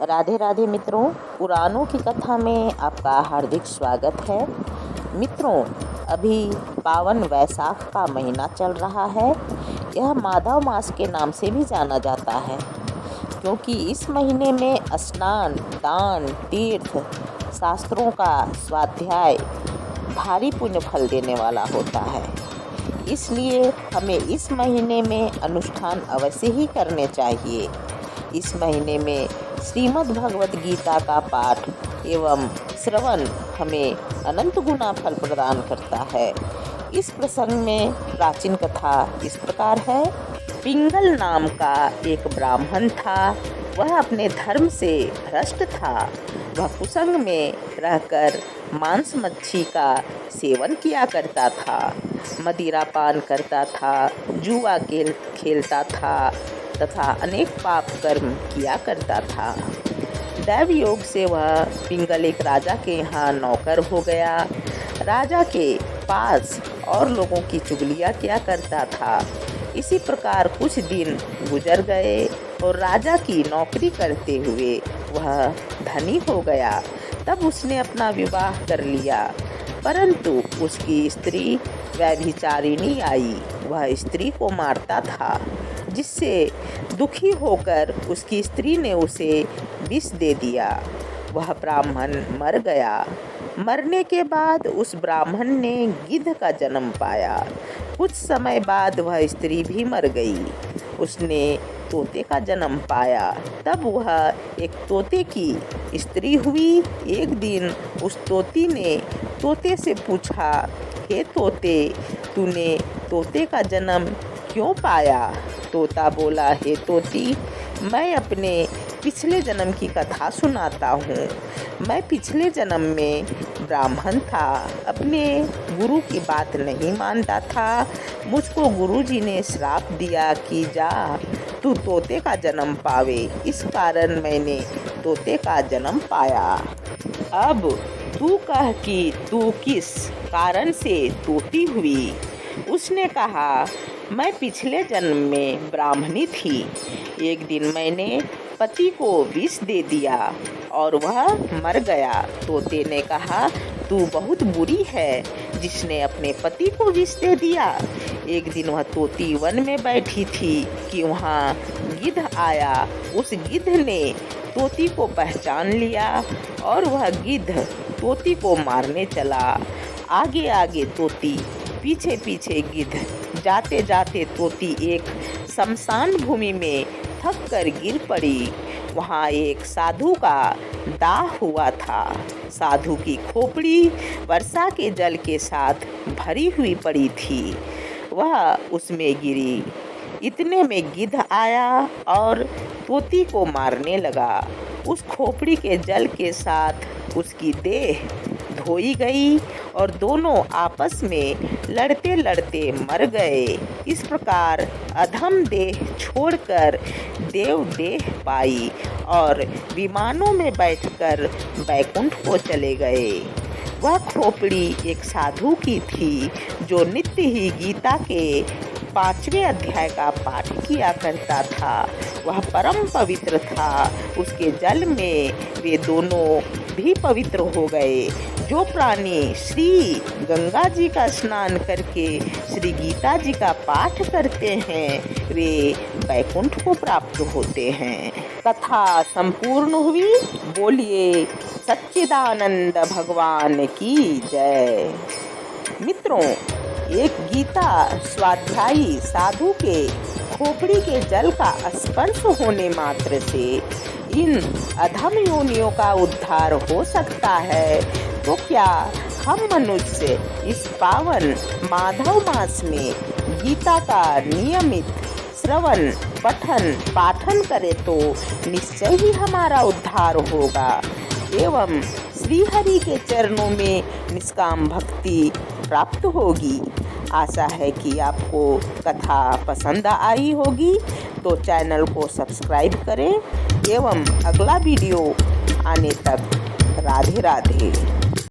राधे राधे मित्रों, पुराणों की कथा में आपका हार्दिक स्वागत है। मित्रों, अभी पावन वैशाख का महीना चल रहा है। यह माधव मास के नाम से भी जाना जाता है, क्योंकि इस महीने में स्नान, दान, तीर्थ, शास्त्रों का स्वाध्याय भारी पुण्य फल देने वाला होता है। इसलिए हमें इस महीने में अनुष्ठान अवश्य ही करने चाहिए। इस महीने में श्रीमद् भगवत गीता का पाठ एवं श्रवण हमें अनंत गुना फल प्रदान करता है। इस प्रसंग में प्राचीन कथा इस प्रकार है। पिंगल नाम का एक ब्राह्मण था। वह अपने धर्म से भ्रष्ट था। वह कुसंग में रहकर मांस मच्छी का सेवन किया करता था, मदिरा पान करता था, जुआ खेलता था तथा अनेक पाप कर्म किया करता था। दैव योग से वह पिंगल एक राजा के यहाँ नौकर हो गया। राजा के पास और लोगों की चुगलियाँ किया करता था। इसी प्रकार कुछ दिन गुजर गए और राजा की नौकरी करते हुए वह धनी हो गया। तब उसने अपना विवाह कर लिया, परंतु उसकी स्त्री व्यभिचारिणी आई। वह स्त्री को मारता था, जिससे दुखी होकर उसकी स्त्री ने उसे विष दे दिया। वह ब्राह्मण मर गया। मरने के बाद उस ब्राह्मण ने गिद्ध का जन्म पाया। कुछ समय बाद वह स्त्री भी मर गई। उसने तोते का जन्म पाया। तब वह एक तोते की स्त्री हुई। एक दिन उस तोती ने तोते से पूछा, हे तोते, तूने तोते का जन्म क्यों पाया? तोता बोला, हे तोती, मैं अपने पिछले जन्म की कथा सुनाता हूँ। मैं पिछले जन्म में ब्राह्मण था, अपने गुरु की बात नहीं मानता था। मुझको गुरुजी ने श्राप दिया कि जा तू तोते का जन्म पावे। इस कारण मैंने तोते का जन्म पाया। अब तू कह कि तू किस कारण से तोती हुई? उसने कहा, मैं पिछले जन्म में ब्राह्मणी थी। एक दिन मैंने पति को विष दे दिया और वह मर गया। तोते ने कहा, तू बहुत बुरी है, जिसने अपने पति को विष दे दिया। एक दिन वह तोती वन में बैठी थी कि वहाँ गिद्ध आया। उस गिद्ध ने तोती को पहचान लिया और वह गिद्ध तोती को मारने चला। आगे आगे तोती, पीछे पीछे गिद्ध। जाते जाते तोती एक शमशान भूमि में थक कर गिर पड़ी। वहाँ एक साधु का दाह हुआ था। साधु की खोपड़ी वर्षा के जल के साथ भरी हुई पड़ी थी। वह उसमें गिरी। इतने में गिद्ध आया और तोती को मारने लगा। उस खोपड़ी के जल के साथ उसकी देह धोई गई और दोनों आपस में लड़ते लड़ते मर गए। इस प्रकार अधम देह छोड़कर देव देह पाई और विमानों में बैठकर बैकुंठ को चले गए। वह खोपड़ी एक साधु की थी, जो नित्य ही गीता के 5वें अध्याय का पाठ किया करता था। वह परम पवित्र था। उसके जल में वे दोनों भी पवित्र हो गए। जो प्राणी श्री गंगा जी का स्नान करके श्री गीता जी का पाठ करते हैं, वे वैकुंठ को प्राप्त होते हैं। कथा संपूर्ण हुई। बोलिए सच्चिदानंद भगवान की जय। मित्रों, एक गीता स्वाध्यायी साधु के खोपड़ी के जल का स्पर्श होने मात्र से इन अधम योनियों का उद्धार हो सकता है, तो क्या हम मनुष्य इस पावन माधव मास में गीता का नियमित श्रवण, पठन, पाठन करें तो निश्चय ही हमारा उद्धार होगा एवं श्री हरि के चरणों में निष्काम भक्ति प्राप्त होगी। आशा है कि आपको कथा पसंद आई होगी, तो चैनल को सब्सक्राइब करें एवं अगला वीडियो आने तक राधे राधे।